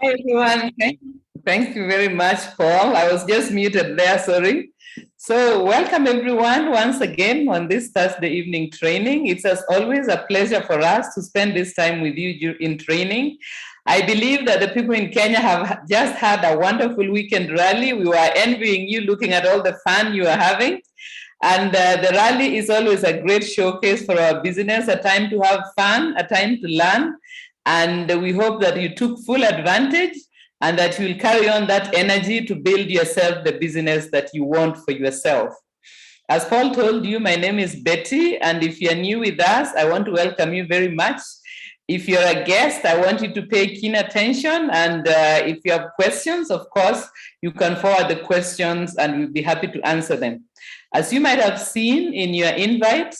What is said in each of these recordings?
Hi, everyone. Thank you very much, Paul. I was just muted there, sorry. So, welcome everyone once again on this Thursday evening training. It's as always a pleasure for us to spend this time with you in training. I believe that the people in Kenya have just had a wonderful weekend rally. We were envying you looking at all the fun you are having. And the rally is always a great showcase for our business, a time to have fun, a time to learn. And we hope that you took full advantage and that you will carry on that energy to build yourself the business that you want for yourself. As Paul told you, my name is Betty, and if you're new with us, I want to welcome you very much. If you're a guest, I want you to pay keen attention, and if you have questions, of course, you can forward the questions and we'll be happy to answer them. As you might have seen in your invite,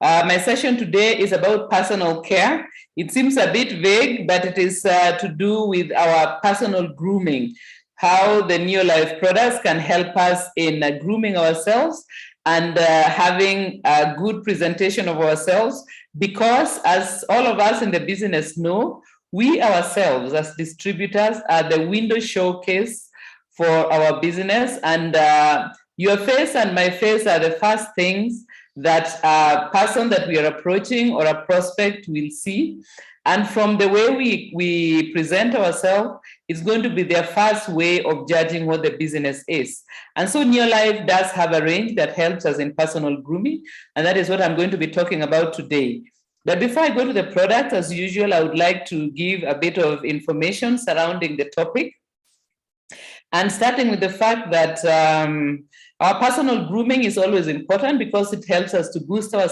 my session today is about personal care. It seems a bit vague, but it is to do with our personal grooming, how the Neolife products can help us in grooming ourselves and having a good presentation of ourselves, because as all of us in the business know, we ourselves as distributors are the window showcase for our business, and your face and my face are the first things that a person that we are approaching or a prospect will see. And from the way we present ourselves, it's going to be their first way of judging what the business is. And so Neolife does have a range that helps us in personal grooming, and that is what I'm going to be talking about today. But before I go to the product, as usual, I would like to give a bit of information surrounding the topic. And starting with the fact that our personal grooming is always important because it helps us to boost our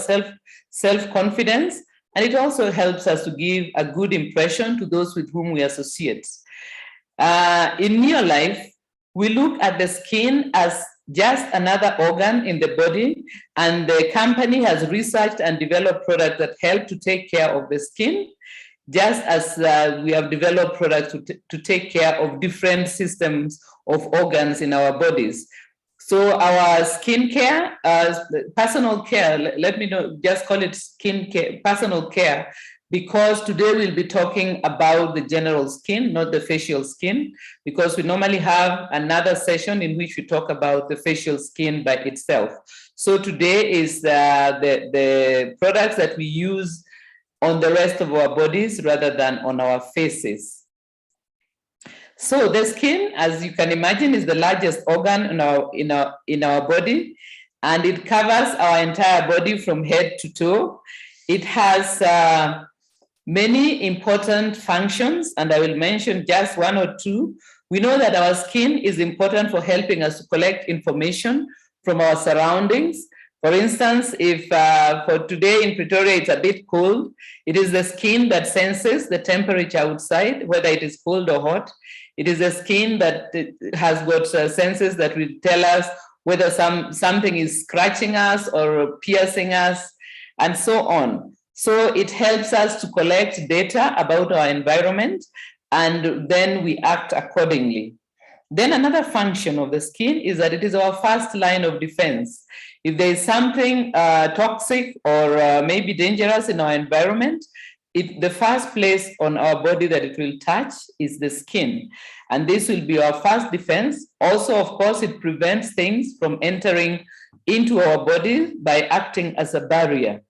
self-confidence, and it also helps us to give a good impression to those with whom we associate. In Neolife, we look at the skin as just another organ in the body, and the company has researched and developed products that help to take care of the skin, just as we have developed products to take care of different systems of organs in our bodies. So our skin care, personal care, let me know, just call it skin care, personal care, because today we'll be talking about the general skin, not the facial skin, because we normally have another session in which we talk about the facial skin by itself. So today is the products that we use on the rest of our bodies rather than on our faces. So the skin, as you can imagine, is the largest organ in our body, and it covers our entire body from head to toe. It has many important functions, and I will mention just one or two. We know that our skin is important for helping us to collect information from our surroundings. For instance, if for today in Pretoria it's a bit cold, it is the skin that senses the temperature outside, whether it is cold or hot. It is the skin that has got senses that will tell us whether something is scratching us or piercing us, and so on. So it helps us to collect data about our environment, and then we act accordingly. Then another function of the skin is that it is our first line of defense. If there is something toxic or maybe dangerous in our environment, the first place on our body that it will touch is the skin. And this will be our first defense. Also, of course, it prevents things from entering into our body by acting as a barrier.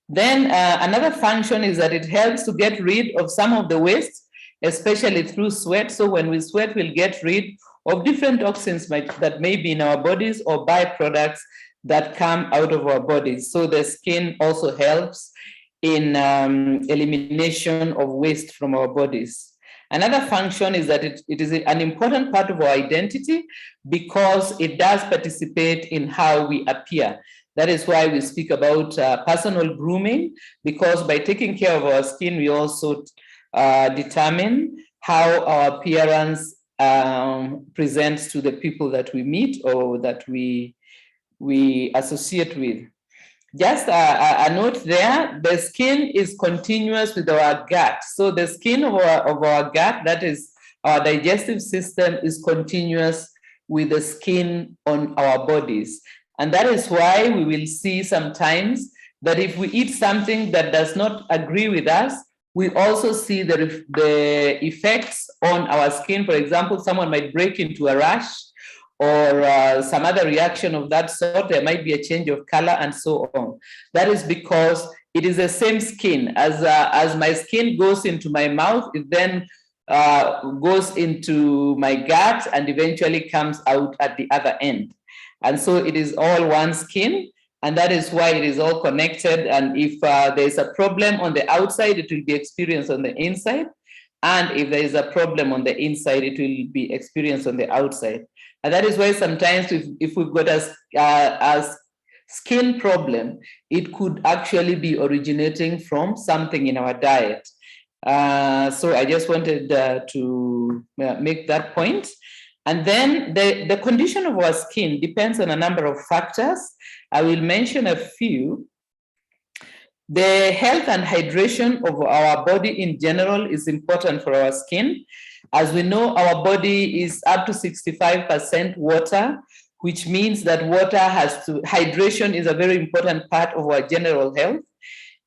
Then another function is that it helps to get rid of some of the waste, especially through sweat. So when we sweat, we'll get rid of different toxins that may be in our bodies or byproducts that come out of our bodies. So the skin also helps in elimination of waste from our bodies. Another function is that it is an important part of our identity because it does participate in how we appear. That is why we speak about personal grooming, because by taking care of our skin, we also determine how our appearance presents to the people that we meet or that we associate with. Just a note there, the skin is continuous with our gut. So the skin of our gut, that is our digestive system, is continuous with the skin on our bodies. And that is why we will see sometimes that if we eat something that does not agree with us, we also see the effects on our skin. For example, someone might break into a rash or some other reaction of that sort. There might be a change of color and so on. That is because it is the same skin. As my skin goes into my mouth, it then goes into my gut and eventually comes out at the other end. And so it is all one skin, and that is why it is all connected. And if there's a problem on the outside, it will be experienced on the inside. And if there is a problem on the inside, it will be experienced on the outside. And that is why sometimes if we've got a skin problem, it could actually be originating from something in our diet. So I just wanted to make that point. And then the condition of our skin depends on a number of factors. I will mention a few. The health and hydration of our body in general is important for our skin. As we know, our body is up to 65% water, which means that hydration is a very important part of our general health.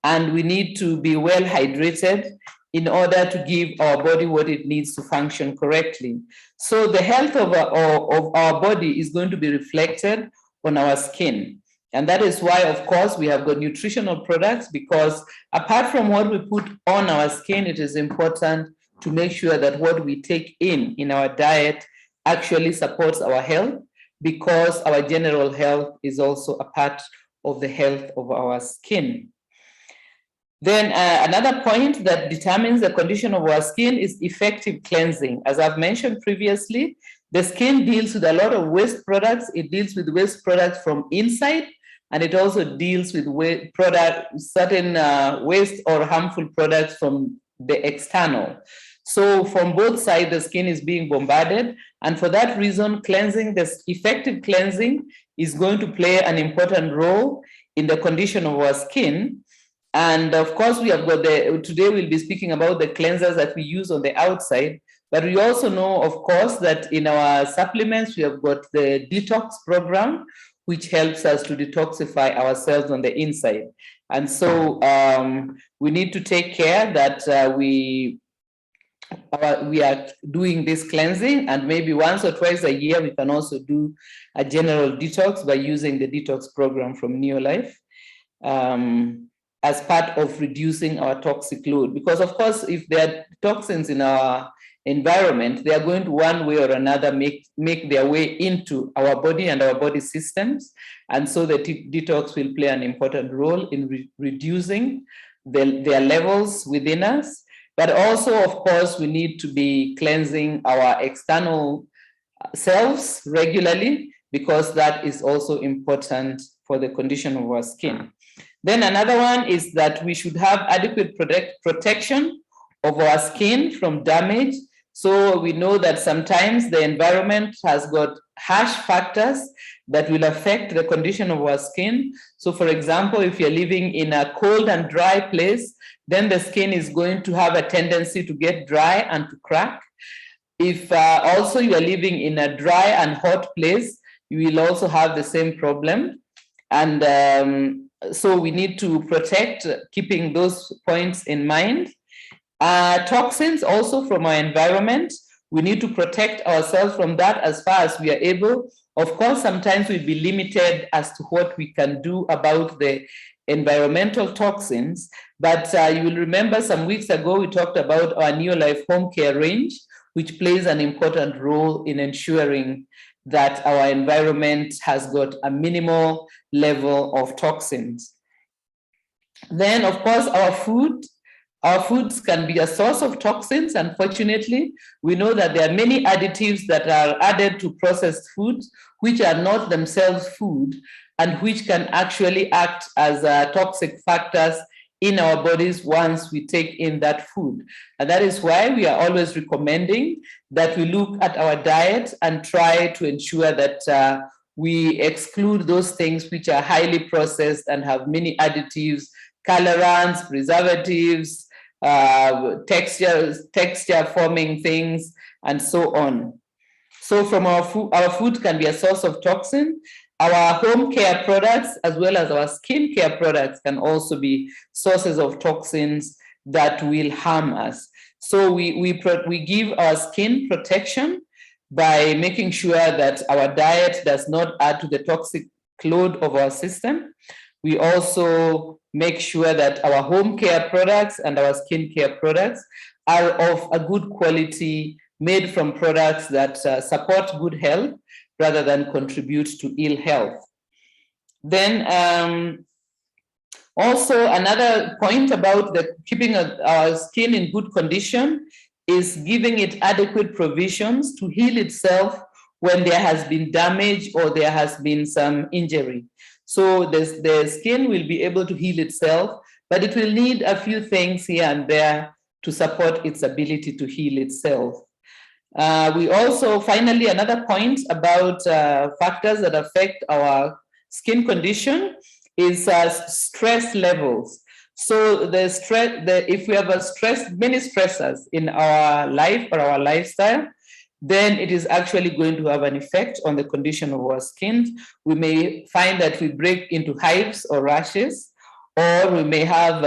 And we need to be well hydrated in order to give our body what it needs to function correctly. So the health of our body is going to be reflected on our skin. And that is why, of course, we have got nutritional products, because apart from what we put on our skin, it is important to make sure that what we take in our diet actually supports our health, because our general health is also a part of the health of our skin. Then another point that determines the condition of our skin is effective cleansing. As I've mentioned previously, the skin deals with a lot of waste products. It deals with waste products from inside, and it also deals with certain waste or harmful products from the external. So from both sides, the skin is being bombarded. And for that reason, effective cleansing is going to play an important role in the condition of our skin. And of course, we have got today we'll be speaking about the cleansers that we use on the outside, but we also know, of course, that in our supplements, we have got the detox program, which helps us to detoxify ourselves on the inside. And so we need to take care that we are doing this cleansing, and maybe once or twice a year, we can also do a general detox by using the detox program from Neolife. As part of reducing our toxic load. Because of course, if there are toxins in our environment, they are going to one way or another make their way into our body and our body systems. And so the detox will play an important role in reducing their levels within us. But also, of course, we need to be cleansing our external selves regularly, because that is also important for the condition of our skin. Then another one is that we should have adequate protection of our skin from damage. So we know that sometimes the environment has got harsh factors that will affect the condition of our skin. So for example, if you're living in a cold and dry place, then the skin is going to have a tendency to get dry and to crack. If also you are living in a dry and hot place, you will also have the same problem. And so we need to protect, keeping those points in mind. Toxins also from our environment, we need to protect ourselves from that as far as we are able. Of course, sometimes we'll be limited as to what we can do about the environmental toxins, but you will remember some weeks ago, we talked about our Neolife home care range, which plays an important role in ensuring that our environment has got a minimal level of toxins. Then, of course, our foods can be a source of toxins. Unfortunately, we know that there are many additives that are added to processed foods, which are not themselves food, and which can actually act as toxic factors in our bodies once we take in that food. And that is why we are always recommending that we look at our diet and try to ensure that we exclude those things which are highly processed and have many additives, colorants, preservatives, texture forming things, and so on. So from our food can be a source of toxin. Our home care products, as well as our skin care products, can also be sources of toxins that will harm us. So we give our skin protection by making sure that our diet does not add to the toxic load of our system. We also make sure that our home care products and our skincare products are of a good quality, made from products that support good health rather than contribute to ill health. Then also another point about keeping our skin in good condition is giving it adequate provisions to heal itself when there has been damage or there has been some injury. So the skin will be able to heal itself, but it will need a few things here and there to support its ability to heal itself. We also, finally, another point about factors that affect our skin condition is stress levels. So if we have many stressors in our life or our lifestyle, then it is actually going to have an effect on the condition of our skin. We may find that we break into hives or rashes, or we may have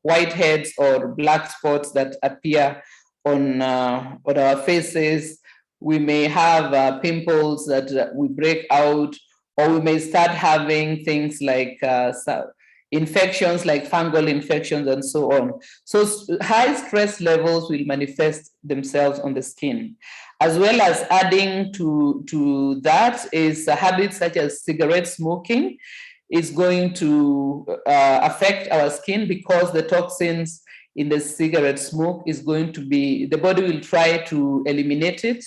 whiteheads or black spots that appear on our faces. We may have pimples that we break out, or we may start having things like infections like fungal infections and so on. So high stress levels will manifest themselves on the skin. As well as adding to that is habits such as cigarette smoking is going to affect our skin, because the toxins in the cigarette smoke is going to be, the body will try to eliminate it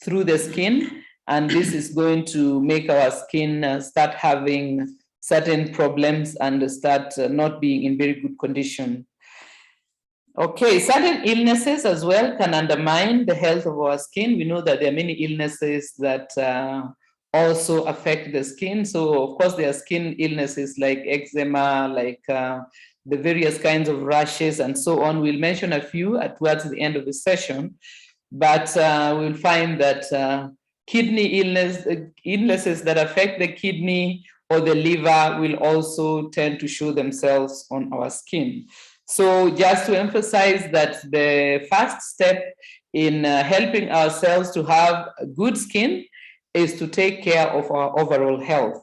through the skin, and this is going to make our skin start having certain problems and start not being in very good condition. Okay, certain illnesses as well can undermine the health of our skin. We know that there are many illnesses that also affect the skin. So of course there are skin illnesses like eczema, like the various kinds of rashes and so on. We'll mention a few towards the end of the session, but we'll find that kidney illnesses that affect the kidney or the liver will also tend to show themselves on our skin. So just to emphasize that the first step in helping ourselves to have good skin is to take care of our overall health.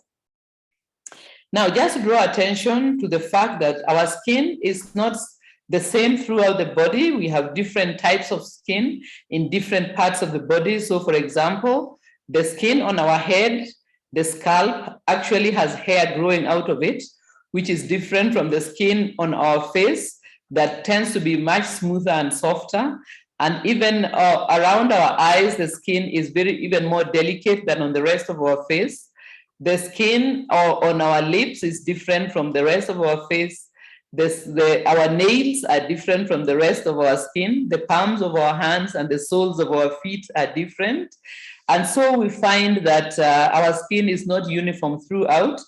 Now, just to draw attention to the fact that our skin is not the same throughout the body. We have different types of skin in different parts of the body. So for example, the skin on our head, the scalp, actually has hair growing out of it, which is different from the skin on our face that tends to be much smoother and softer. And even around our eyes, the skin is even more delicate than on the rest of our face. The skin on our lips is different from the rest of our face. Our nails are different from the rest of our skin. The palms of our hands and the soles of our feet are different. And so we find that our skin is not uniform throughout.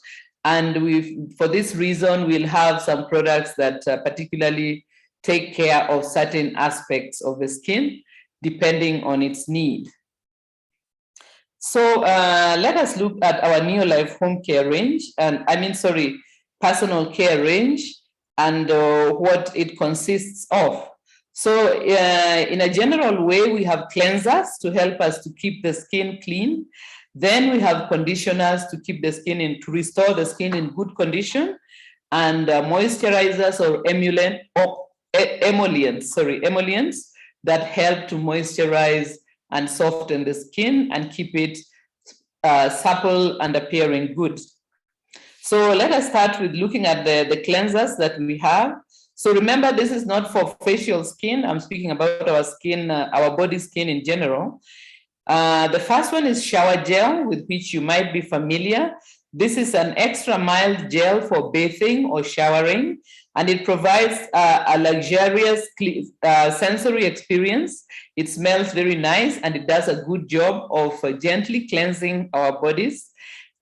And for this reason, we'll have some products that particularly take care of certain aspects of the skin, depending on its need. So let us look at our Neolife home care range, personal care range, and what it consists of. So in a general way, we have cleansers to help us to keep the skin clean. Then we have conditioners to keep the skin to restore the skin in good condition, and moisturizers or emollients that help to moisturize and soften the skin and keep it supple and appearing good. So let us start with looking at the cleansers that we have. So remember, this is not for facial skin. I'm speaking about our skin, our body skin in general. The first one is shower gel, with which you might be familiar. This is an extra mild gel for bathing or showering, and it provides a luxurious sensory experience. It smells very nice, and it does a good job of gently cleansing our bodies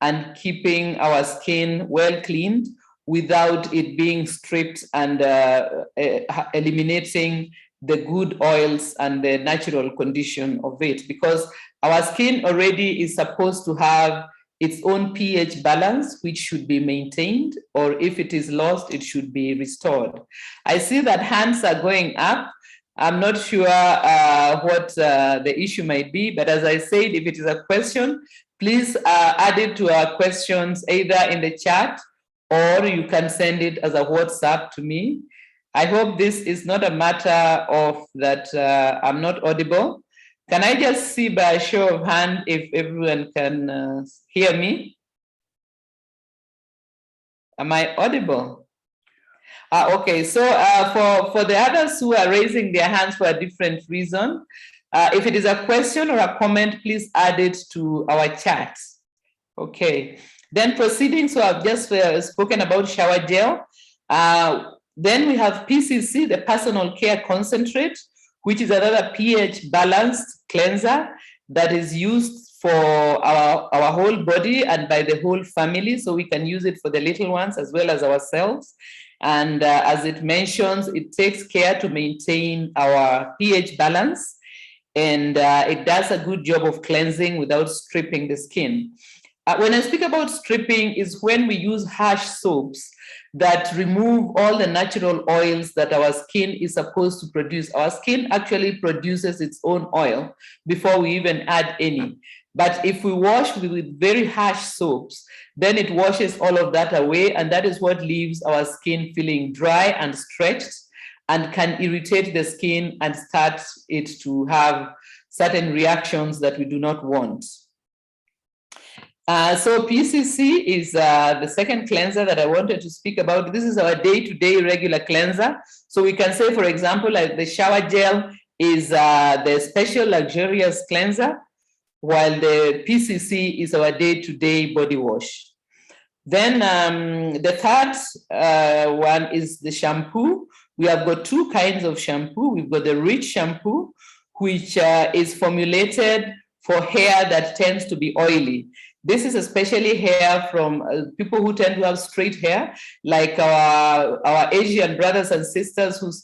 and keeping our skin well cleaned without it being stripped and eliminating the good oils and the natural condition of it, because our skin already is supposed to have its own pH balance, which should be maintained, or if it is lost, it should be restored. I see that hands are going up. I'm not sure what the issue might be, but as I said, if it is a question, please add it to our questions either in the chat or you can send it as a WhatsApp to me. I hope this is not a matter of that I'm not audible. Can I just see by a show of hand if everyone can hear me? Am I audible? Okay, so for the others who are raising their hands for a different reason, if it is a question or a comment, please add it to our chat. Okay, then proceeding, so I've just spoken about shower gel. Then we have PCC, the personal care concentrate, which is another pH balanced cleanser that is used for our whole body and by the whole family. So we can use it for the little ones as well as ourselves. And as it mentions, it takes care to maintain our pH balance. And it does a good job of cleansing without stripping the skin. When I speak about stripping is when we use harsh soaps that remove all the natural oils that our skin is supposed to produce. Our skin actually produces its own oil before we even add any. But if we wash with very harsh soaps, then it washes all of that away, and that is what leaves our skin feeling dry and stretched and can irritate the skin and start it to have certain reactions that we do not want. So PCC is the second cleanser that I wanted to speak about. This is our day-to-day regular cleanser. So we can say, for example, like the shower gel is the special luxurious cleanser, while the PCC is our day-to-day body wash. Then the third one is the shampoo. We have got two kinds of shampoo. We've got the rich shampoo, which is formulated for hair that tends to be oily. This is especially hair from people who tend to have straight hair, like our Asian brothers and sisters whose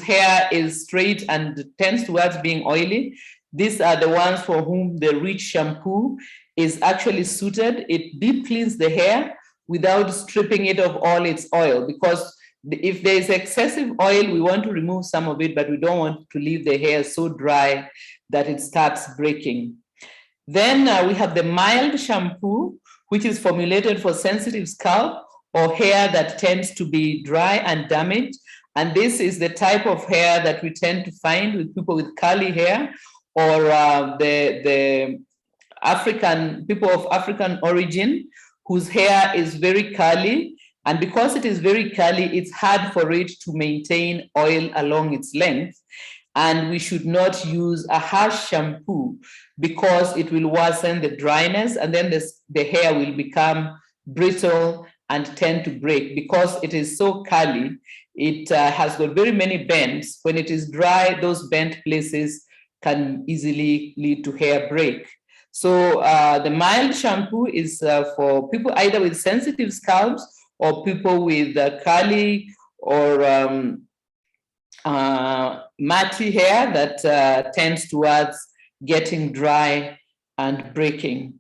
hair is straight and tends towards being oily. These are the ones for whom the rich shampoo is actually suited. It deep cleans the hair without stripping it of all its oil, because if there is excessive oil, we want to remove some of it, but we don't want to leave the hair so dry that it starts breaking. Then we have the mild shampoo, which is formulated for sensitive scalp or hair that tends to be dry and damaged. And this is the type of hair that we tend to find with people with curly hair or the African people of African origin whose hair is very curly. And because it is very curly, it's hard for it to maintain oil along its length. And we should not use a harsh shampoo because it will worsen the dryness, and then the hair will become brittle and tend to break. Because it is so curly, it has got very many bends. When it is dry, those bent places can easily lead to hair break. So the mild shampoo is for people either with sensitive scalps or people with curly or matty hair that tends towards getting dry and breaking.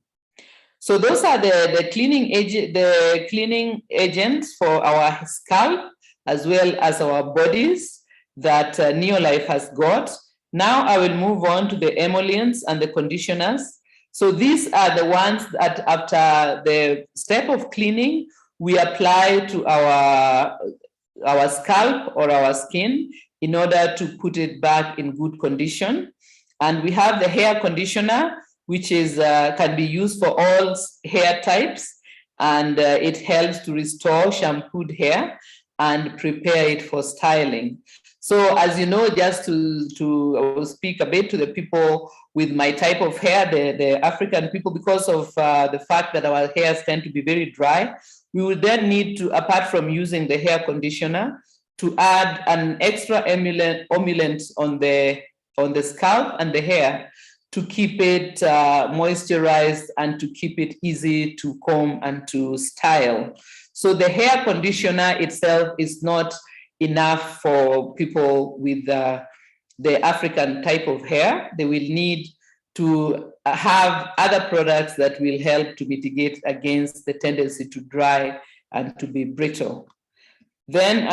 So those are the cleaning agents for our scalp as well as our bodies that Neolife has got. Now I will move on to the emollients and the conditioners. So these are the ones that after the step of cleaning, we apply to our scalp or our skin in order to put it back in good condition. And we have the hair conditioner, which is can be used for all hair types, and it helps to restore shampooed hair and prepare it for styling. So as you know, just to speak a bit to the people with my type of hair, the African people, because of the fact that our hairs tend to be very dry, we would then need to, apart from using the hair conditioner, to add an extra emollient on the scalp and the hair to keep it moisturized and to keep it easy to comb and to style. So the hair conditioner itself is not enough for people with the African type of hair. They will need to have other products that will help to mitigate against the tendency to dry and to be brittle. Then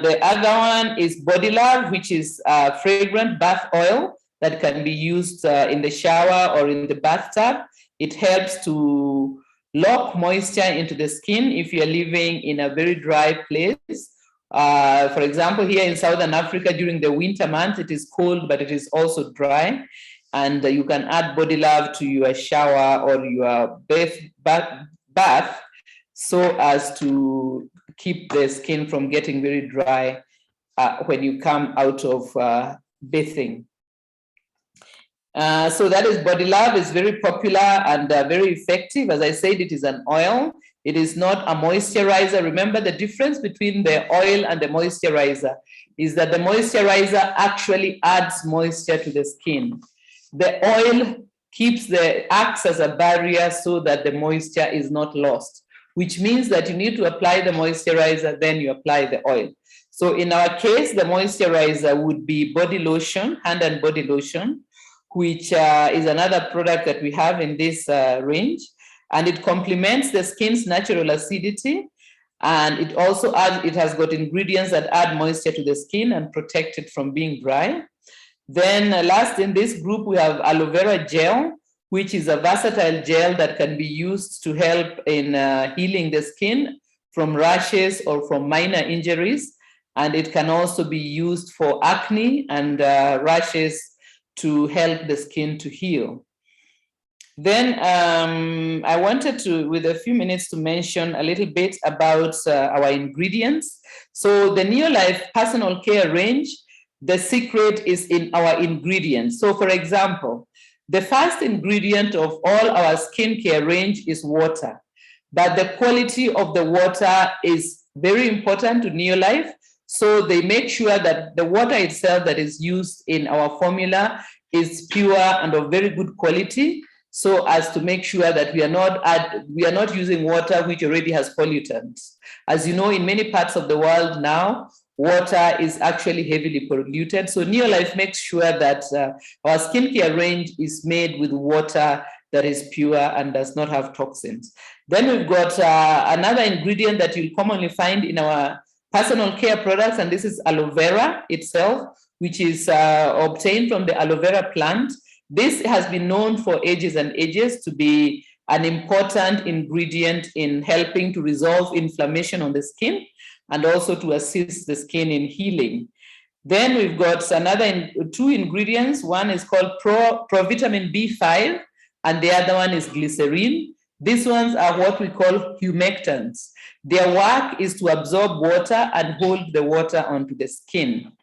the other one is Body Love, which is fragrant bath oil that can be used in the shower or in the bathtub. It helps to lock moisture into the skin if you're living in a very dry place. For example, here in Southern Africa during the winter months, it is cold, but it is also dry. And you can add Body Love to your shower or your bath so as to keep the skin from getting very dry when you come out of bathing. So that is Body Love. Is very popular and very effective. As I said, it is an oil. It is not a moisturizer. Remember, the difference between the oil and the moisturizer is that the moisturizer actually adds moisture to the skin. The oil acts as a barrier so that the moisture is not lost, which means that you need to apply the moisturizer, then you apply the oil. So in our case, the moisturizer would be body lotion, hand and body lotion, which is another product that we have in this range. And it complements the skin's natural acidity. And it also it has got ingredients that add moisture to the skin and protect it from being dry. Then last in this group, we have aloe vera gel, which is a versatile gel that can be used to help in healing the skin from rashes or from minor injuries. And it can also be used for acne and rashes to help the skin to heal. Then I wanted to, with a few minutes, to mention a little bit about our ingredients. So the Neolife personal care range, the secret is in our ingredients. So for example, the first ingredient of all our skincare range is water, but the quality of the water is very important to Neolife. So they make sure that the water itself that is used in our formula is pure and of very good quality, so as to make sure that we are not using water which already has pollutants. As you know, in many parts of the world now, water is actually heavily polluted. So Neolife makes sure that our skincare range is made with water that is pure and does not have toxins. Then we've got another ingredient that you'll commonly find in our personal care products, and this is aloe vera itself, which is obtained from the aloe vera plant. This has been known for ages and ages to be an important ingredient in helping to resolve inflammation on the skin and also to assist the skin in healing. Then we've got another two ingredients. One is called provitamin B5, and the other one is glycerin. These ones are what we call humectants. Their work is to absorb water and hold the water onto the skin.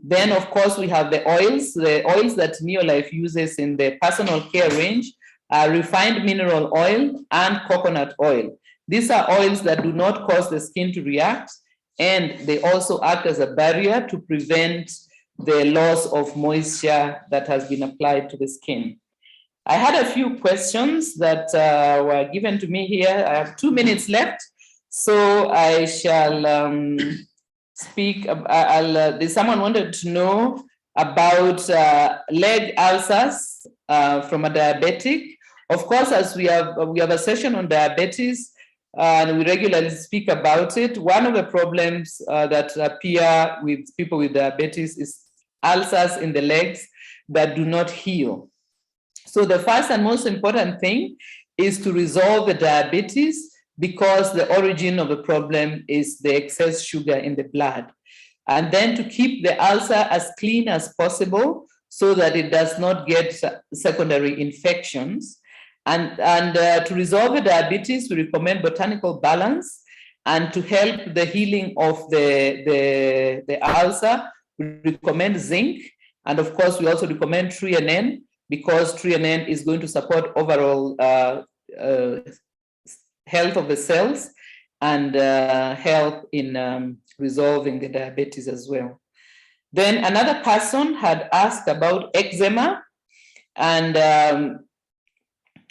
Then, of course, we have the oils that Neolife uses in the personal care range are refined mineral oil and coconut oil. These are oils that do not cause the skin to react, and they also act as a barrier to prevent the loss of moisture that has been applied to the skin. I had a few questions that were given to me here. I have 2 minutes left, so I shall speak. Someone wanted to know about leg ulcers from a diabetic. Of course, as we have a session on diabetes, and we regularly speak about it. One of the problems that appear with people with diabetes is ulcers in the legs that do not heal. So the first and most important thing is to resolve the diabetes, because the origin of the problem is the excess sugar in the blood. And then to keep the ulcer as clean as possible so that it does not get secondary infections. And to resolve the diabetes, we recommend botanical balance. And to help the healing of the ulcer, we recommend zinc. And of course, we also recommend threonine, because threonine is going to support overall health of the cells and help in resolving the diabetes as well. Then another person had asked about eczema, and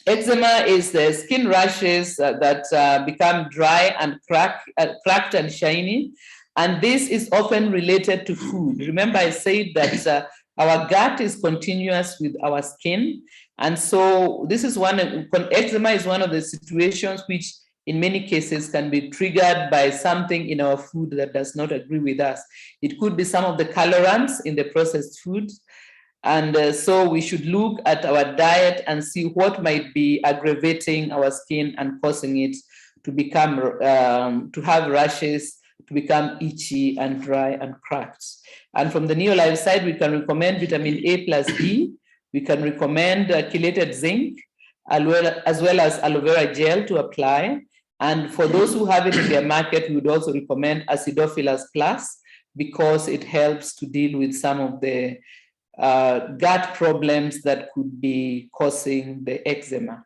eczema is the skin rashes that become dry and cracked and shiny, and this is often related to food. Remember, I said that Our gut is continuous with our skin. And so this is eczema is one of the situations which in many cases can be triggered by something in our food that does not agree with us. It could be some of the colorants in the processed foods. And so we should look at our diet and see what might be aggravating our skin and causing it to become, to have rashes, to become itchy and dry and cracked. And from the Neolife side, we can recommend vitamin A plus E. We can recommend chelated zinc, as well as aloe vera gel to apply. And for those who have it in their market, we would also recommend acidophilus plus, because it helps to deal with some of the gut problems that could be causing the eczema.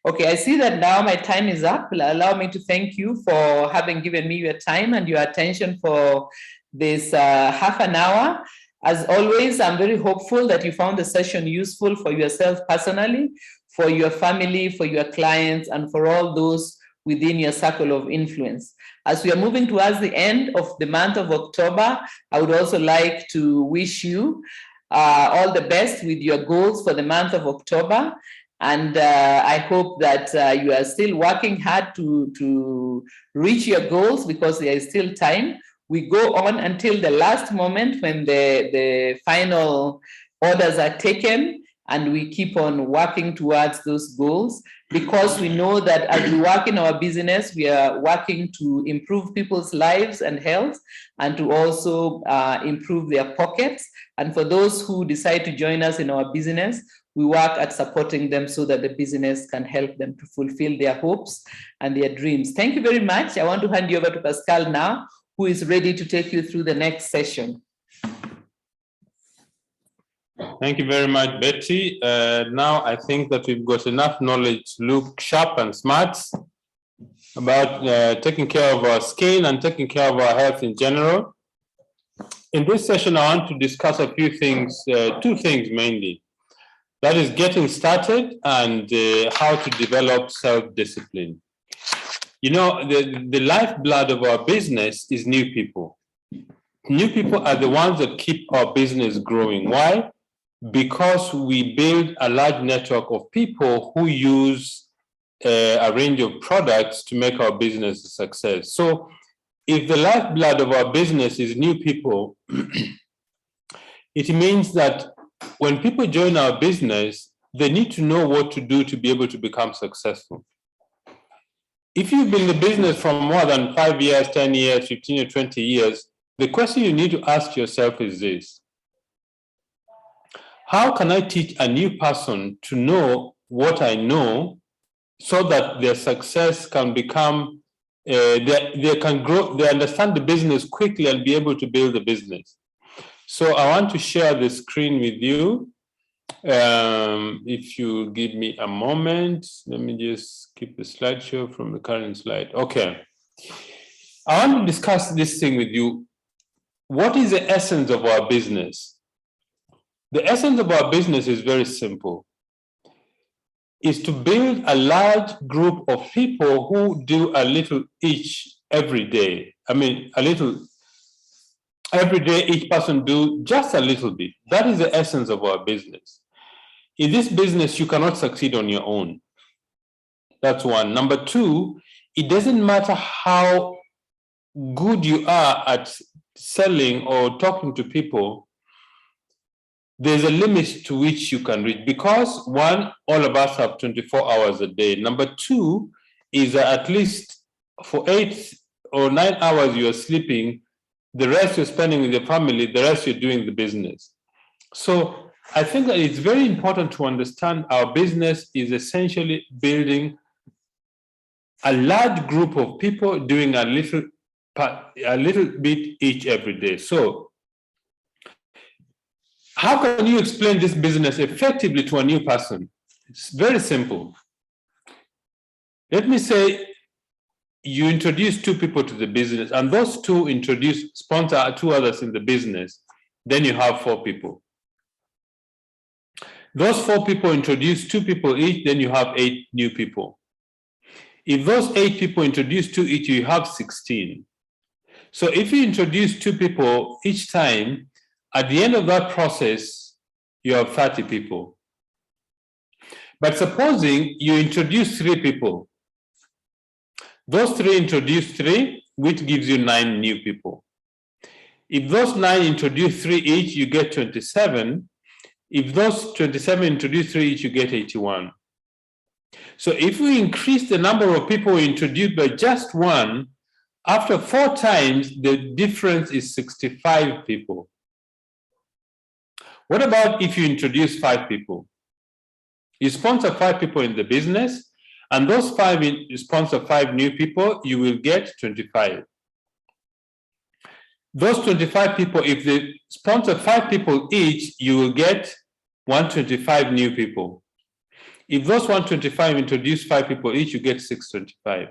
Okay, I see that now my time is up. Allow me to thank you for having given me your time and your attention for this half an hour. As always, I'm very hopeful that you found the session useful for yourself personally, for your family, for your clients, and for all those within your circle of influence. As we are moving towards the end of the month of October, I would also like to wish you all the best with your goals for the month of October. And I hope that you are still working hard to reach your goals, because there is still time. We go on until the last moment when the final orders are taken, and we keep on working towards those goals, because we know that as we work in our business, we are working to improve people's lives and health, and to also improve their pockets. And for those who decide to join us in our business, we work at supporting them so that the business can help them to fulfill their hopes and their dreams. Thank you very much. I want to hand you over to Pascal now, who is ready to take you through the next session. Thank you very much, Betty. Now I think that we've got enough knowledge to look sharp and smart about taking care of our skin and taking care of our health in general. In this session, I want to discuss a few things, two things mainly. That is getting started and how to develop self-discipline. You know, the lifeblood of our business is new people. New people are the ones that keep our business growing. Why? Because we build a large network of people who use a range of products to make our business a success. So if the lifeblood of our business is new people, it means that when people join our business, they need to know what to do to be able to become successful. If you've been in the business for more than 5 years, 10 years, 15 or 20 years, the question you need to ask yourself is this: how can I teach a new person to know what I know so that their success can become, they can grow, they understand the business quickly and be able to build a business? So I want to share the screen with you. If you give me a moment, let me just keep the slideshow from the current slide. Okay. I want to discuss this thing with you. What is the essence of our business? The essence of our business is very simple. Is to build a large group of people who do a little each every day. I mean, a little every day, each person do just a little bit. That is the essence of our business. In this business, you cannot succeed on your own. That's one. Number two, it doesn't matter how good you are at selling or talking to people, there's a limit to which you can reach, because one, all of us have 24 hours a day. Number two is that at least for 8 or 9 hours you are sleeping, the rest you're spending with your family, the rest you're doing the business. So I think that it's very important to understand our business is essentially building a large group of people doing a little bit each every day. So how can you explain this business effectively to a new person? It's very simple. Let me say you introduce 2 people to the business, and those 2 sponsor 2 others in the business, then you have 4 people. Those 4 people introduce 2 people each, then you have 8 new people. If those 8 people introduce 2 each, you have 16. So if you introduce 2 people each time, At the end of that process, you have 30 people. But supposing you introduce 3 people, those 3 introduce 3, which gives you 9 new people. If those 9 introduce 3 each, you get 27. If those 27 introduce 3 each, you get 81. So if we increase the number of people we introduce by just 1, after 4 times, the difference is 65 people. What about if you introduce 5 people? You sponsor 5 people in the business, and those 5, you sponsor 5 new people, you will get 25. Those 25 people, if they sponsor 5 people each, you will get 125 new people. If those 125 introduce 5 people each, you get 625.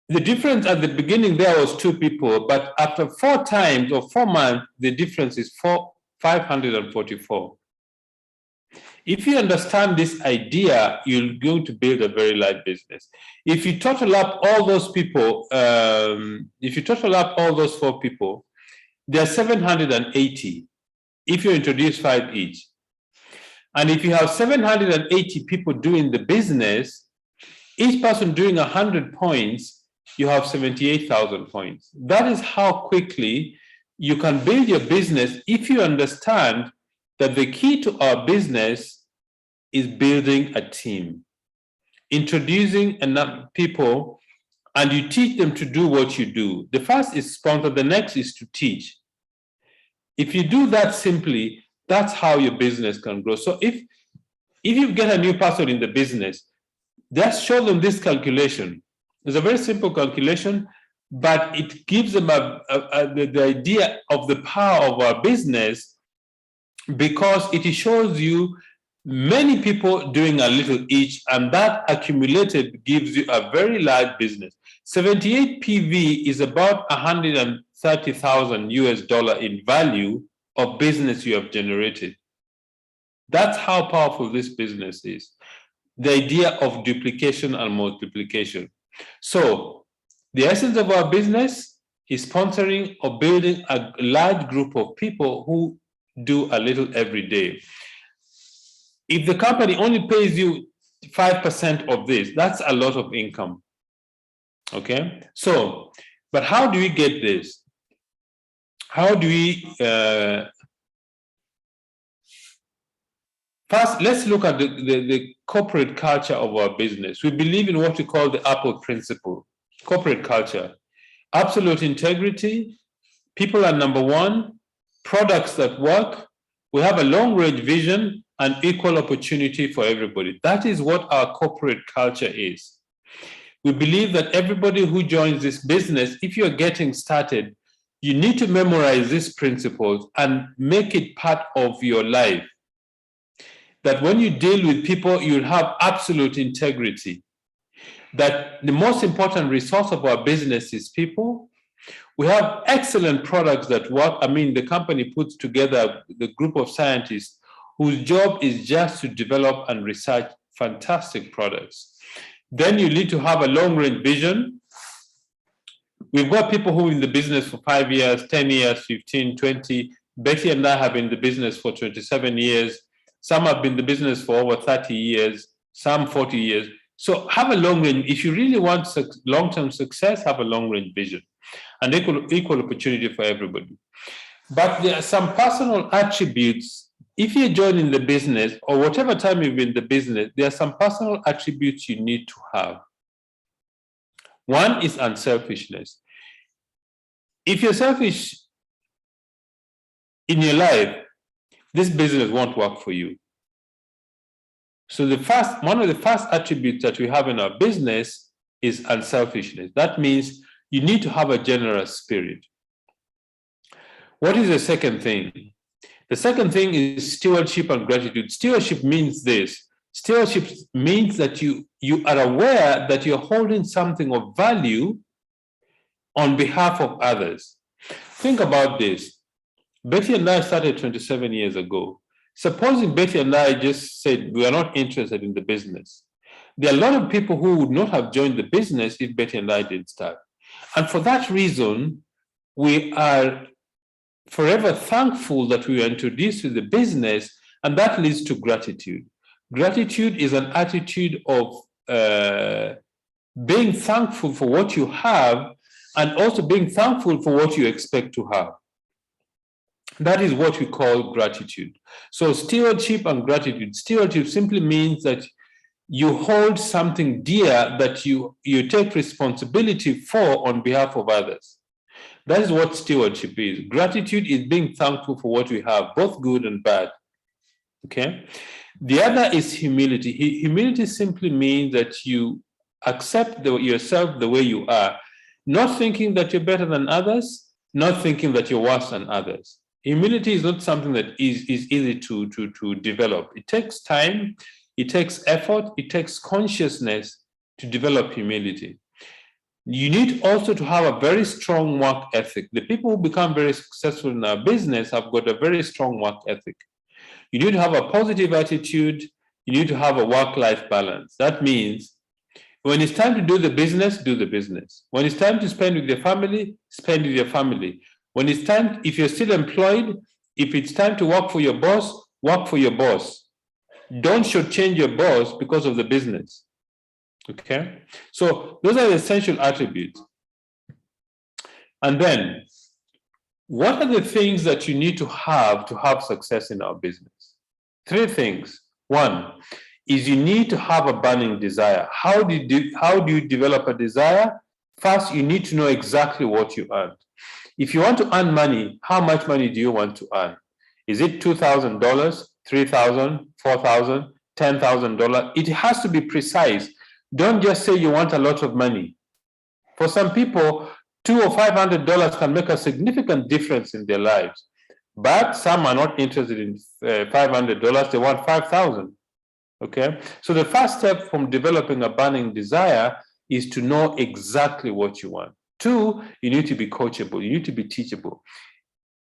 The difference at the beginning there was 2 people, but after 4 times or 4 months, the difference is 544. If you understand this idea, you're going to build a very large business. If you total up all those people, if you total up all those 4 people, there are 780 if you introduce 5 each. And if you have 780 people doing the business, each person doing 100 points, you have 78,000 points. That is how quickly you can build your business if you understand that the key to our business is building a team, introducing enough people, and you teach them to do what you do. The first is sponsor, the next is to teach. If you do that simply, that's how your business can grow. So if you get a new person in the business, just show them this calculation. It's a very simple calculation, but it gives them the idea of the power of our business, because it shows you many people doing a little each, and that accumulated gives you a very large business. 78 PV is about 130,000 US dollar in value of business you have generated. That's how powerful this business is. The idea of duplication and multiplication. So the essence of our business is sponsoring or building a large group of people who do a little every day. If the company only pays you 5% of this, that's a lot of income. Okay, so, but how do we get this? How do we, first, let's look at the corporate culture of our business. We believe in what we call the Apple principle, corporate culture. Absolute integrity, people are number one, products that work, we have a long-range vision and equal opportunity for everybody. That is what our corporate culture is. We believe that everybody who joins this business, if you're getting started, you need to memorize these principles and make it part of your life. That when you deal with people, you'll have absolute integrity. That the most important resource of our business is people. We have excellent products that work. I mean, the company puts together the group of scientists whose job is just to develop and research fantastic products. Then you need to have a long-range vision. We've got people who are in the business for 5 years, 10 years, 15, 20. Betty and I have been in the business for 27 years. Some have been in the business for over 30 years, some 40 years. So have a long range. If you really want long-term success, have a long-range vision and equal opportunity for everybody. But there are some personal attributes. If you're joining the business or whatever time you've been in the business, there are some personal attributes you need to have. One is unselfishness. If you're selfish in your life, this business won't work for you. So one of the first attributes that we have in our business is unselfishness. That means you need to have a generous spirit. What is the second thing? The second thing is stewardship and gratitude. Stewardship means this. Stewardship means that you are aware that you're holding something of value on behalf of others. Think about this. Betty and I started 27 years ago. Supposing Betty and I just said we are not interested in the business, there are a lot of people who would not have joined the business if Betty and I didn't start. And for that reason, we are forever thankful that we were introduced to the business, and that leads to gratitude. Gratitude is an attitude of being thankful for what you have and also being thankful for what you expect to have. That is what we call gratitude. So stewardship and gratitude. Stewardship simply means that you hold something dear that you take responsibility for on behalf of others. That is what stewardship is. Gratitude is being thankful for what we have, both good and bad. Okay. The other is humility. Humility simply means that you accept yourself the way you are, not thinking that you're better than others, not thinking that you're worse than others. Humility is not something that is easy to develop. It takes time, it takes effort, it takes consciousness to develop humility. You need also to have a very strong work ethic. The people who become very successful in our business have got a very strong work ethic. You need to have a positive attitude. You need to have a work-life balance. That means when it's time to do the business, do the business. When it's time to spend with your family, spend with your family. When it's time, if you're still employed, if it's time to work for your boss, work for your boss. Don't shortchange your boss because of the business. Okay? So those are the essential attributes. And then, what are the things that you need to have success in our business? 3 things. 1 is you need to have a burning desire. How do you develop a desire? First, you need to know exactly what you earn. If you want to earn money, how much money do you want to earn? Is it $2,000, $3,000, $4,000, $10,000? It has to be precise. Don't just say you want a lot of money. For some people, $200 or $500 can make a significant difference in their lives. But some are not interested in $500, they want $5,000. Okay? So the first step from developing a burning desire is to know exactly what you want. 2, you need to be coachable, you need to be teachable.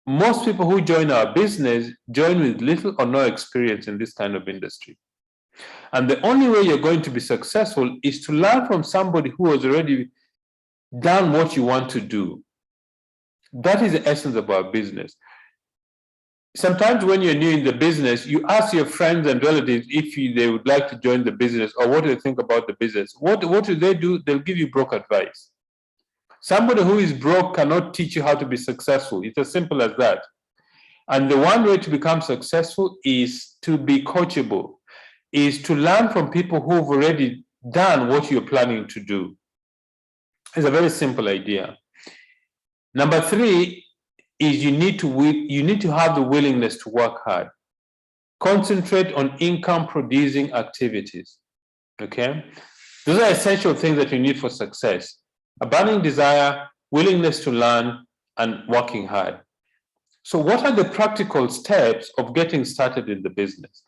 Most people who join our business join with little or no experience in this kind of industry. And the only way you're going to be successful is to learn from somebody who has already done what you want to do. That is the essence of our business. Sometimes when you're new in the business, you ask your friends and relatives if they would like to join the business or what do they think about the business. What do they do? They'll give you broke advice. Somebody who is broke cannot teach you how to be successful. It's as simple as that. And the one way to become successful is to be coachable, is to learn from people who've already done what you're planning to do. It's a very simple idea. Number 3 is you need to have the willingness to work hard. Concentrate on income producing activities. Okay? Those are essential things that you need for success. A burning desire, willingness to learn, and working hard. So what are the practical steps of getting started in the business?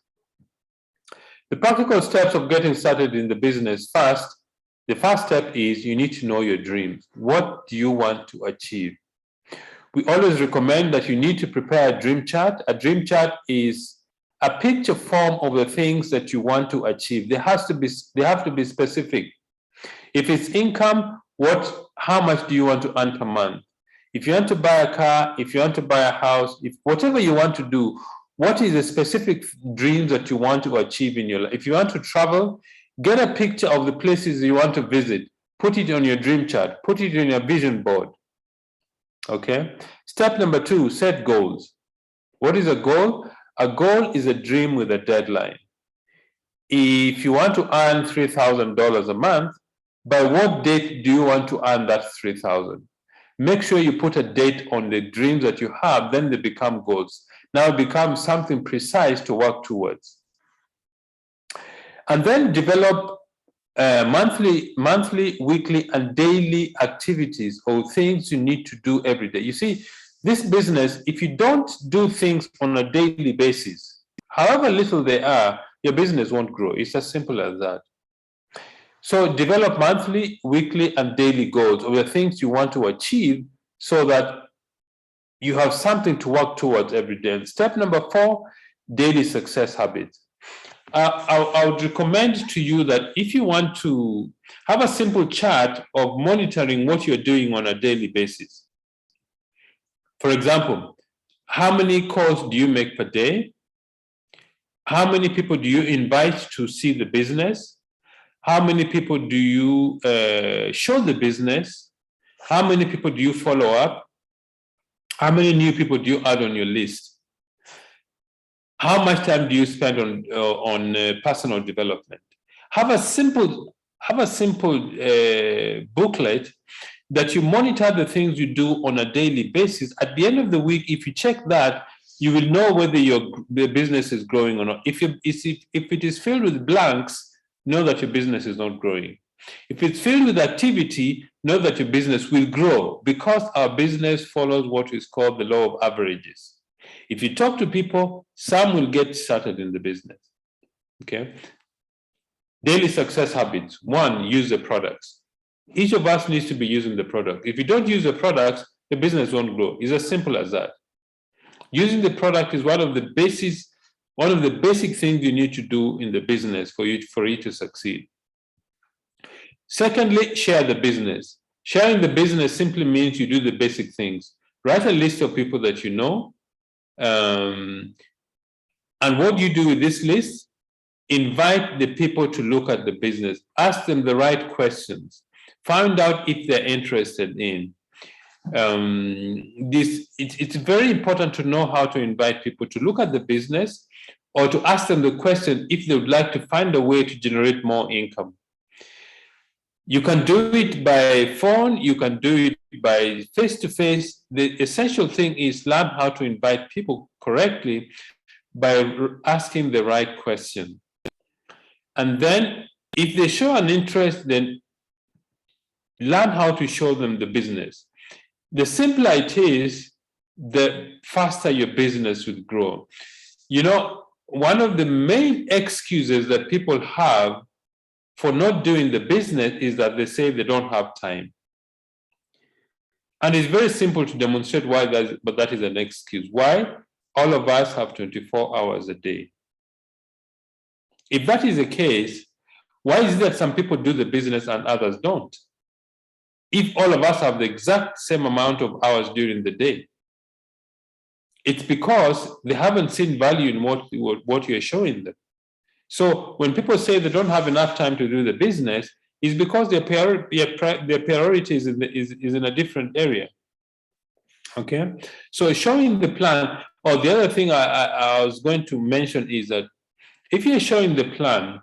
The practical steps of getting started in the business, the first step is you need to know your dreams. What do you want to achieve? We always recommend that you need to prepare a dream chart. A dream chart is a picture form of the things that you want to achieve. They have to be specific. If it's income, how much do you want to earn per month? If you want to buy a car, if you want to buy a house, whatever you want to do, what is the specific dreams that you want to achieve in your life? If you want to travel, get a picture of the places you want to visit. Put it on your dream chart. Put it on your vision board. Okay? Step number 2, set goals. What is a goal? A goal is a dream with a deadline. If you want to earn $3,000 a month, by what date do you want to earn that $3,000? Make sure you put a date on the dreams that you have, then they become goals. Now it becomes something precise to work towards. And then develop monthly, weekly, and daily activities or things you need to do every day. You see, this business, if you don't do things on a daily basis, however little they are, your business won't grow. It's as simple as that. So develop monthly, weekly, and daily goals of the things you want to achieve so that you have something to work towards every day. And step number 4, daily success habits. I would recommend to you that if you want to have a simple chart of monitoring what you're doing on a daily basis. For example, How many calls do you make per day? How many people do you invite to see the business? How many people do you show the business? How many people do you follow up? How many new people do you add on your list? How much time do you spend on personal development? Have a simple booklet that you monitor the things you do on a daily basis. At the end of the week, if you check that, you will know whether the business is growing or not. If it is filled with blanks, know that your business is not growing. If it's filled with activity, know that your business will grow, because our business follows what is called the law of averages. If you talk to people, some will get started in the business. Okay. Daily success habits. 1, use the products. Each of us needs to be using the product. If you don't use the products, the business won't grow. It's as simple as that. Using the product is one of the basic things you need to do in the business for you to succeed. Secondly, share the business. Sharing the business simply means you do the basic things. Write a list of people that you know. And what do you do with this list? Invite the people to look at the business. Ask them the right questions. Find out if they're interested in. It's very important to know how to invite people to look at the business, or to ask them the question if they would like to find a way to generate more income. You can do it by phone, you can do it by face-to-face. The essential thing is learn how to invite people correctly by asking the right question. And then if they show an interest, then learn how to show them the business. The simpler it is, the faster your business will grow. You know, one of the main excuses that people have for not doing the business is that they say they don't have time. And it's very simple to demonstrate why but that is an excuse. Why? All of us have 24 hours a day. If that is the case, why is it that some people do the business and others don't? If all of us have the exact same amount of hours during the day, it's because they haven't seen value in what you're showing them. So when people say they don't have enough time to do the business, it's because their priorities is in a different area. Okay, so showing the plan. Or the other thing I was going to mention is that if you're showing the plan,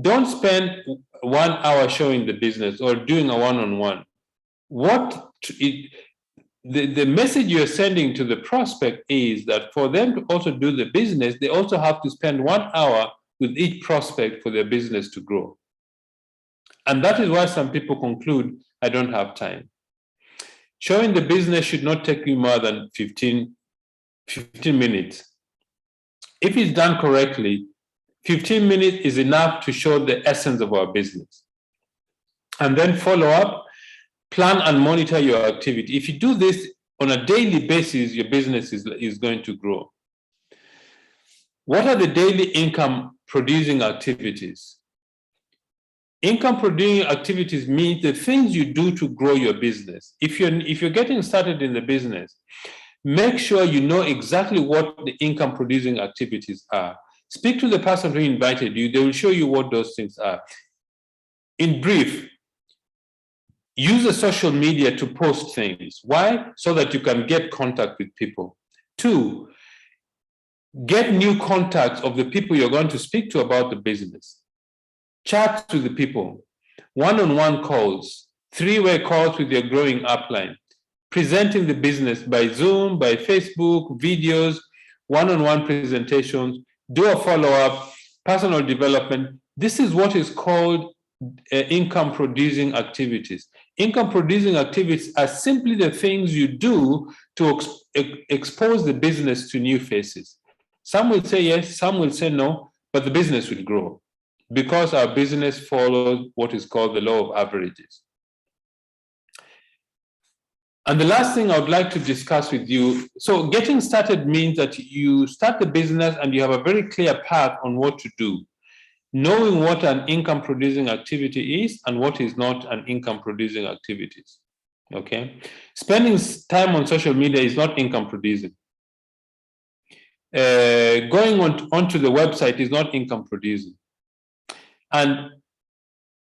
don't spend 1 hour showing the business or doing a one-on-one. The message you're sending to the prospect is that for them to also do the business, they also have to spend 1 hour with each prospect for their business to grow. And that is why some people conclude, I don't have time. Showing the business should not take you more than 15 minutes. If it's done correctly, 15 minutes is enough to show the essence of our business. And then follow up, plan and monitor your activity. If you do this on a daily basis, your business is going to grow. What are the daily income producing activities? Income producing activities means the things you do to grow your business. If you're getting started in the business, make sure you know exactly what the income producing activities are. Speak to the person who invited you. They will show you what those things are. In brief, use the social media to post things. Why? So that you can get contact with people. 2, get new contacts of the people you're going to speak to about the business. Chat to the people. One-on-one calls, 3-way calls with your growing upline. Presenting the business by Zoom, by Facebook, videos, one-on-one presentations, do a follow-up, personal development. This is what is called income producing activities. Income producing activities are simply the things you do to expose the business to new faces. Some will say yes, some will say no, but the business will grow because our business follows what is called the law of averages. And the last thing I would like to discuss with you, so getting started means that you start the business and you have a very clear path on what to do, knowing what an income producing activity is and what is not an income producing activity. Okay, spending time on social media is not income producing. going onto the website is not income producing. And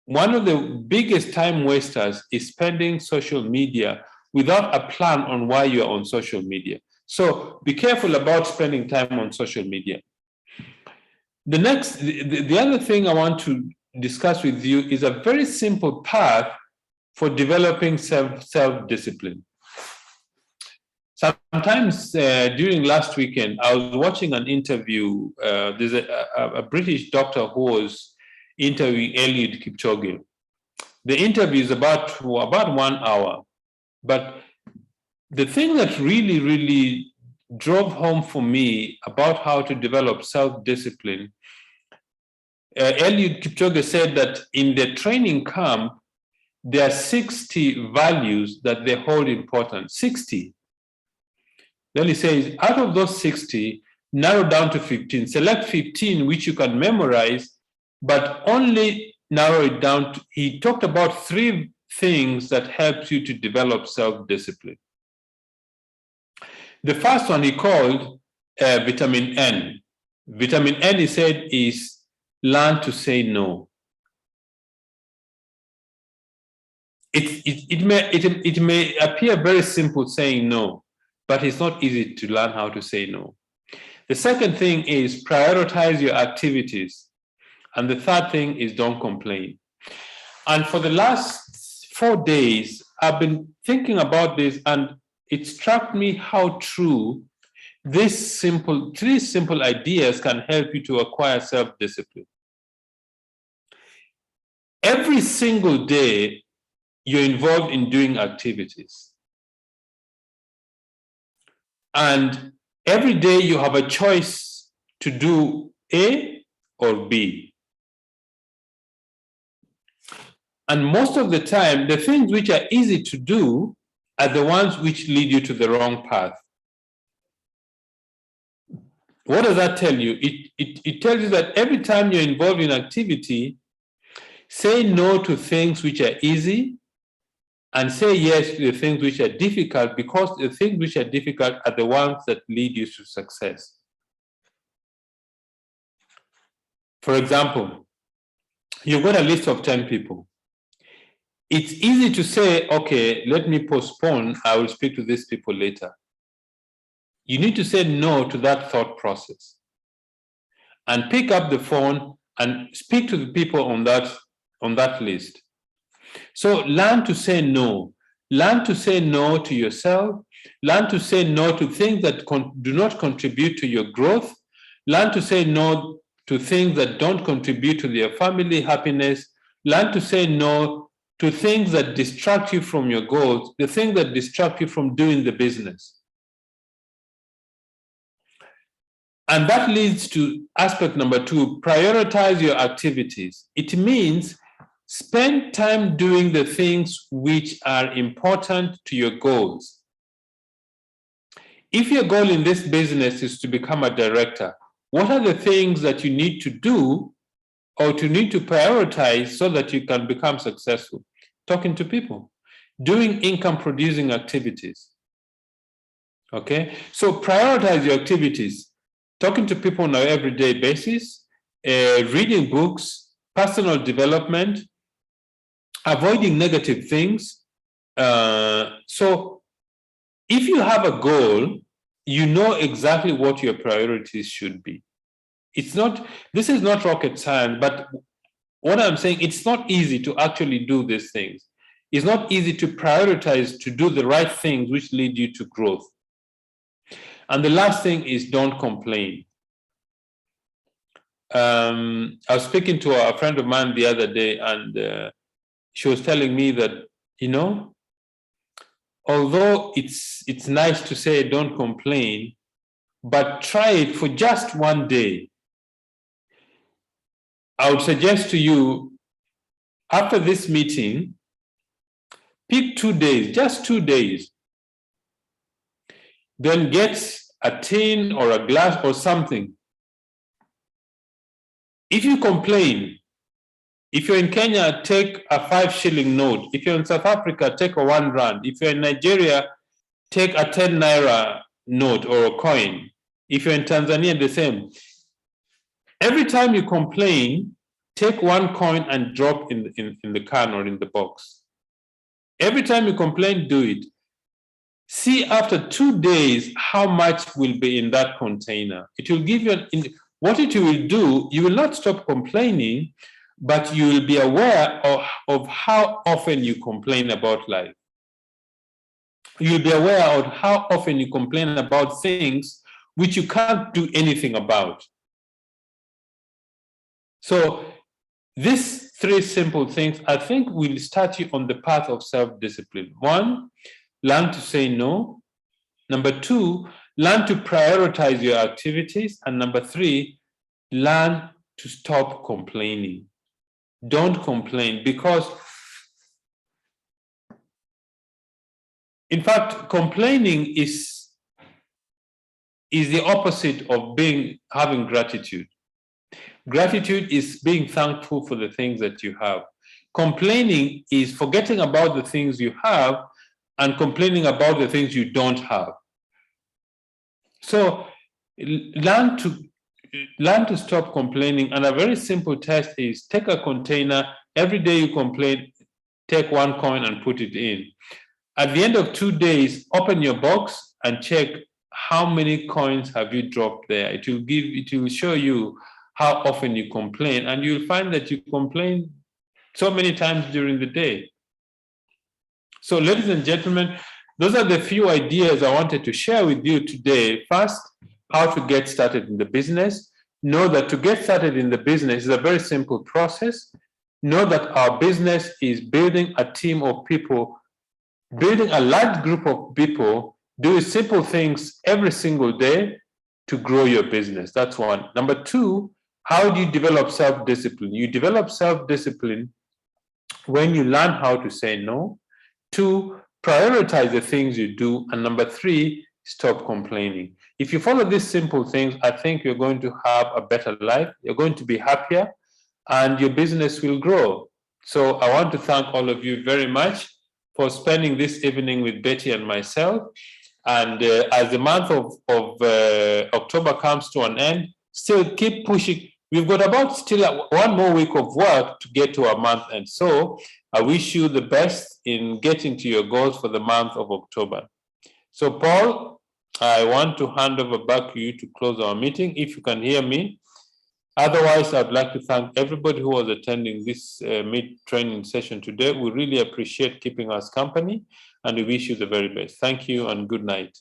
one of the biggest time wasters is spending social media without a plan on why you're on social media. So be careful about spending time on social media. The other thing I want to discuss with you is a very simple path for developing self-discipline. Sometimes during last weekend, I was watching an interview. There's a British doctor who was interviewing Eliud Kipchoge. The interview is about 1 hour. But the thing that really, really drove home for me about how to develop self-discipline, Eliud Kipchoge said that in the training camp, there are 60 values that they hold important, 60. Then he says, out of those 60, narrow down to 15. Select 15 which you can memorize, but only narrow it down to, he talked about 3 things that helps you to develop self-discipline. The first one he called vitamin N. Vitamin N, he said, is learn to say no. It may appear very simple saying no, but it's not easy to learn how to say no. The second thing is prioritize your activities. And the third thing is don't complain. And for the last 4 days, I've been thinking about this, and it struck me how true these 3 simple ideas can help you to acquire self-discipline. Every single day, you're involved in doing activities. And every day you have a choice to do A or B. And most of the time, the things which are easy to do are the ones which lead you to the wrong path. What does that tell you? It tells you that every time you're involved in activity, say no to things which are easy and say yes to the things which are difficult, because the things which are difficult are the ones that lead you to success. For example, you've got a list of 10 people. It's easy to say, okay, let me postpone, I will speak to these people later. You need to say no to that thought process and pick up the phone and speak to the people on that list. So learn to say no. Learn to say no to yourself. Learn to say no to things that do not contribute to your growth. Learn to say no to things that don't contribute to your family happiness. Learn to say no to things that distract you from your goals, the things that distract you from doing the business. And that leads to aspect number 2, prioritize your activities. It means spend time doing the things which are important to your goals. If your goal in this business is to become a director, what are the things that you need to do or to need to prioritize so that you can become successful? Talking to people, doing income producing activities. Okay, so prioritize your activities, talking to people on an everyday basis, reading books, personal development, avoiding negative things. So if you have a goal, you know exactly what your priorities should be. This is not rocket science, but what I'm saying, it's not easy to actually do these things. It's not easy to prioritize to do the right things which lead you to growth. And the last thing is don't complain. I was speaking to a friend of mine the other day, and she was telling me that, although it's nice to say don't complain, but try it for just 1 day. I would suggest to you, after this meeting, pick 2 days, just 2 days. Then get a tin or a glass or something. If you complain, if you're in Kenya, take a 5 shilling note. If you're in South Africa, take a 1 rand. If you're in Nigeria, take a 10 naira note or a coin. If you're in Tanzania, the same. Every time you complain, take one coin and drop in the can or in the box. Every time you complain, do it. See after 2 days how much will be in that container. It will give you what it will do. You will not stop complaining, but you will be aware of how often you complain about life. You'll be aware of how often you complain about things which you can't do anything about. So these 3 simple things, I think, will start you on the path of self-discipline. 1, learn to say no. Number 2, learn to prioritize your activities. And number 3, learn to stop complaining. Don't complain, because in fact, complaining is the opposite of having gratitude. Gratitude is being thankful for the things that you have. Complaining is forgetting about the things you have and complaining about the things you don't have. So learn to stop complaining. And a very simple test is take a container. Every day you complain, take one coin and put it in. At the end of 2 days, open your box and check how many coins have you dropped there. It will show you how often you complain, and you'll find that you complain so many times during the day. So, ladies and gentlemen, those are the few ideas I wanted to share with you today. First, how to get started in the business. Know that to get started in the business is a very simple process. Know that our business is building a team of people, building a large group of people, doing simple things every single day to grow your business. That's 1. Number 2, how do you develop self-discipline? You develop self-discipline when you learn how to say no. 2, prioritize the things you do. And number 3, stop complaining. If you follow these simple things, I think you're going to have a better life. You're going to be happier and your business will grow. So I want to thank all of you very much for spending this evening with Betty and myself. And as the month of October comes to an end, still keep pushing. We've got about still 1 more week of work to get to our month. And so I wish you the best in getting to your goals for the month of October. So Paul, I want to hand over back to you to close our meeting, if you can hear me. Otherwise, I'd like to thank everybody who was attending this training session today. We really appreciate keeping us company, and we wish you the very best. Thank you and good night.